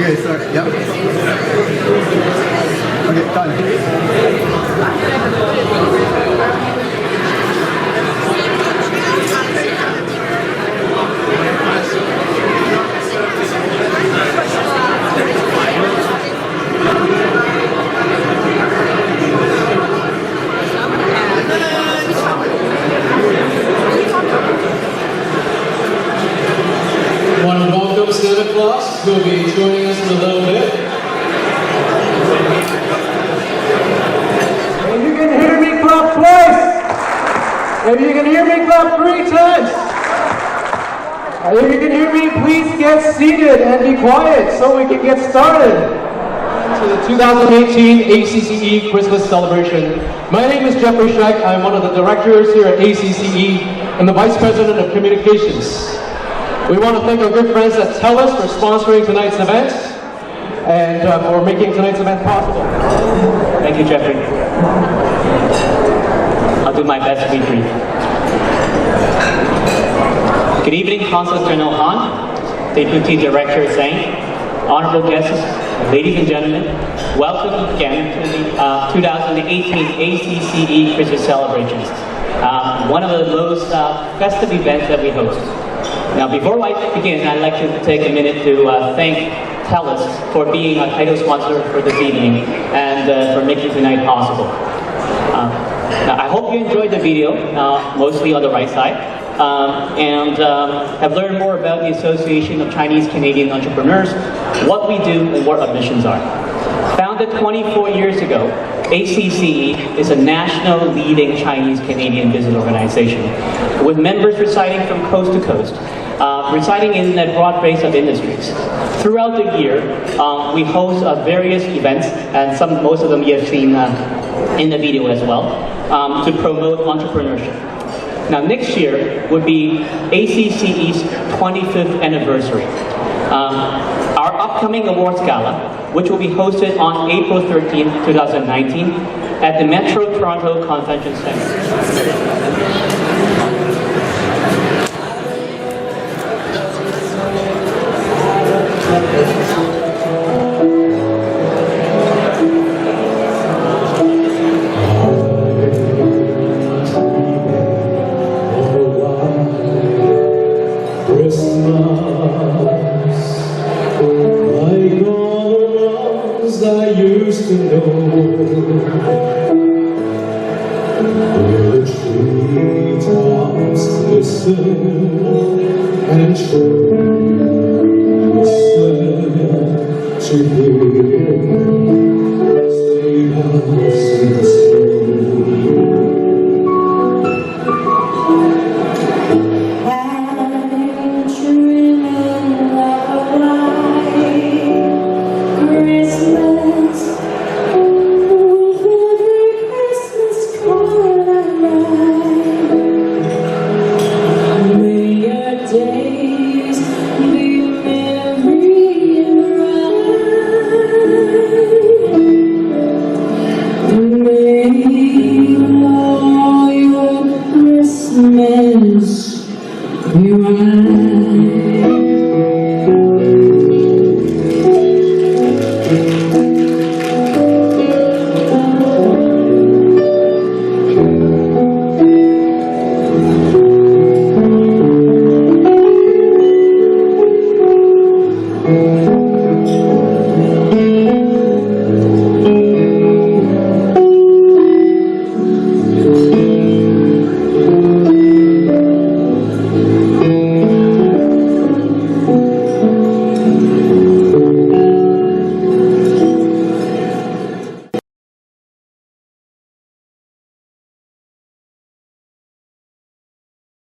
Okay, so, yep. Okay, done. I want to welcome Santa Claus, who will be joining us in a little bit. If you can hear me, clap twice. If you can hear me, clap 3 times. If you can hear me, please get seated and be quiet so we can get started. To the 2018 ACCE Christmas celebration. My name is Jeffrey Schreck. I'm one of the directors here at ACCE and the Vice President of Communications. We want to thank our good friends at TELUS for sponsoring tonight's event and for making tonight's event possible. Thank you, Jeffrey. I'll do my best to be brief. Good evening, Consul General Han, Deputy Director Zhang, honorable guests, ladies and gentlemen. Welcome again to the 2018 ACCE Christmas celebrations. One of the most festive events that we host. Now, before I begin, I'd like to take a minute to thank TELUS for being a title sponsor for this evening and for making tonight possible. Now, I hope you enjoyed the video, mostly on the right side, and have learned more about the Association of Chinese Canadian Entrepreneurs, what we do, and what our missions are. Founded 24 years ago, ACCE is a national leading Chinese Canadian business organization with members residing from coast to coast, residing in a broad base of industries. Throughout the year, we host various events, and most of them you have seen in the video as well, to promote entrepreneurship. Now, next year would be ACCE's 25th anniversary. Our upcoming awards gala, which will be hosted on April 13, 2019 at the Metro Toronto Convention Center.